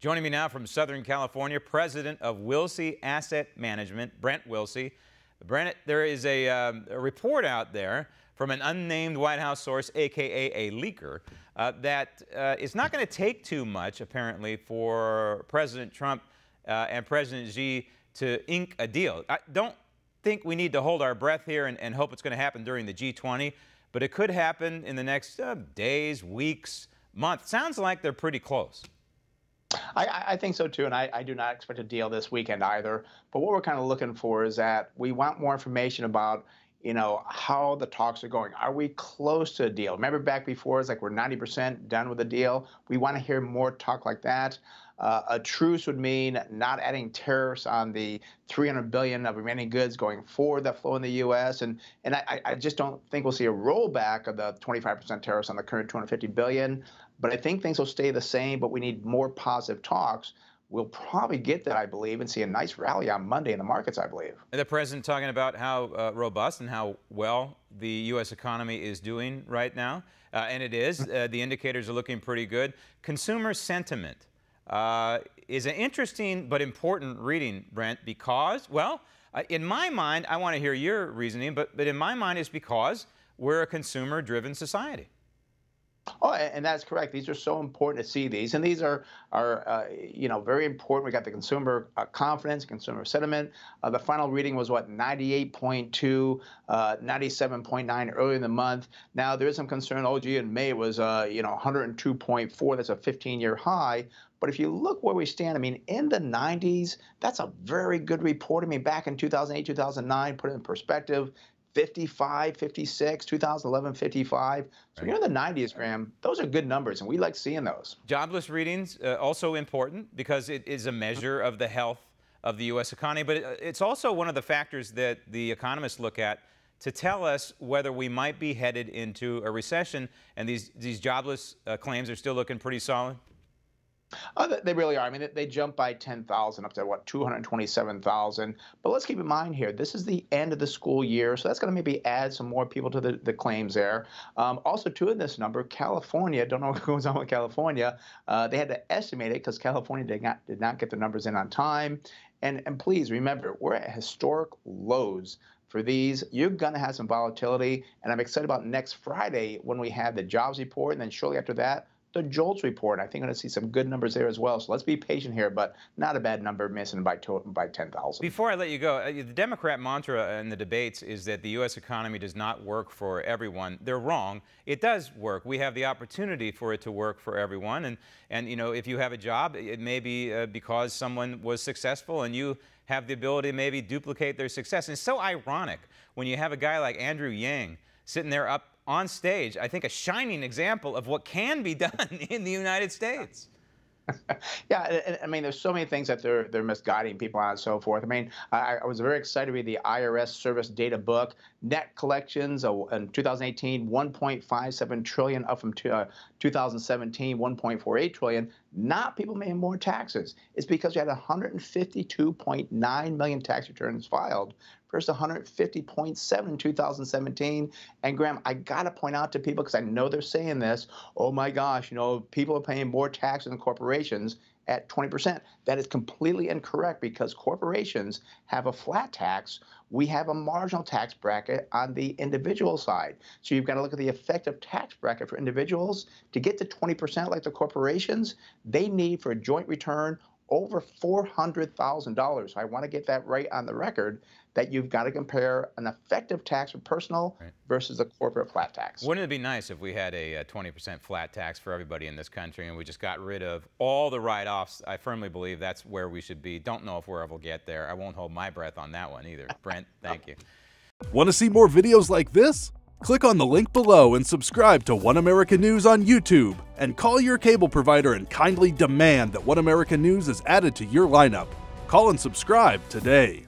Joining me now from Southern California, president of Wilsey Asset Management, Brent Wilsey. Brent, there is a report out there from an unnamed White House source, aka a leaker, that it's not going to take too much, apparently, for President Trump and President Xi to ink a deal. I don't think we need to hold our breath here and hope it's going to happen during the G20, but it could happen in the next days, weeks, months. Sounds like they're pretty close. I think so too, and I do not expect a deal this weekend either. But what we're kind of looking for is that we want more information about, how the talks are going. Are we close to a deal? Remember back before, it's like we're 90% done with the deal. We want to hear more talk like that. A truce would mean not adding tariffs on the $300 billion of remaining goods going forward that flow in the U.S. And I just don't think we'll see a rollback of the 25% tariffs on the current $250 billion. But I think things will stay the same, but we need more positive talks. We'll probably get that, I believe, and see a nice rally on Monday in the markets, I believe. The president talking about how robust and how well the U.S. economy is doing right now, and it is. The indicators are looking pretty good. Consumer sentiment is an interesting but important reading, Brent, because, well, in my mind, I want to hear your reasoning, but in my mind it's because we're a consumer-driven society. Oh, and that's correct. These are so important to see these, and these are very important. We got the consumer confidence, consumer sentiment. The final reading was what, 98.2, 97.9 earlier in the month. Now there is some concern. Oh, gee, in May it was 102.4. That's a 15-year high. But if you look where we stand, I mean, in the 90s, that's a very good report. I mean, back in 2008, 2009, put it in perspective. 55, 56, 2011, 55. So you're in the 90s, Graham. Those are good numbers, and we like seeing those. Jobless readings, also important because it is a measure of the health of the U.S. economy, but it's also one of the factors that the economists look at to tell us whether we might be headed into a recession, and these jobless claims are still looking pretty solid. They really are. I mean, they jumped by 10,000 up to, 227,000. But let's keep in mind here, this is the end of the school year, so that's going to maybe add some more people to the claims there. Also, too, in this number, California, don't know what goes on with California. They had to estimate it because California did not get the numbers in on time. And please remember, we're at historic lows. For these, you're going to have some volatility, and I'm excited about next Friday when we have the jobs report, and then shortly after that, the JOLTS report. I think I'm going to see some good numbers there as well. So let's be patient here, but not a bad number, missing by 10,000. Before I let you go, the Democrat mantra in the debates is that the U.S. economy does not work for everyone. They're wrong. It does work. We have the opportunity for it to work for everyone. And if you have a job, it may be because someone was successful and you have the ability to maybe duplicate their success. And it's so ironic when you have a guy like Andrew Yang sitting there up on stage, I think a shining example of what can be done in the United States. Yeah, I mean, there's so many things that they're misguiding people on and so forth. I mean, I was very excited to read the IRS service data book. Net collections in 2018, 1.57 trillion, up from 2017, 1.48 trillion. Not people paying more taxes. It's because you had 152.9 million tax returns filed versus 150.7 in 2017. And Graham, I got to point out to people, because I know they're saying this, oh my gosh, people are paying more taxes than corporations at 20%. That is completely incorrect, because corporations have a flat tax. We have a marginal tax bracket on the individual side. So you've got to look at the effective tax bracket for individuals. To get to 20% like the corporations, they need for a joint return over $400,000. So I want to get that right on the record, that you've got to compare an effective tax for personal versus a corporate flat tax. Wouldn't it be nice if we had a 20% flat tax for everybody in this country and we just got rid of all the write-offs? I firmly believe that's where we should be. Don't know if we'll ever get there. I won't hold my breath on that one either. Brent, thank you. Want to see more videos like this? Click on the link below and subscribe to One America News on YouTube, and call your cable provider and kindly demand that One America News is added to your lineup. Call and subscribe today.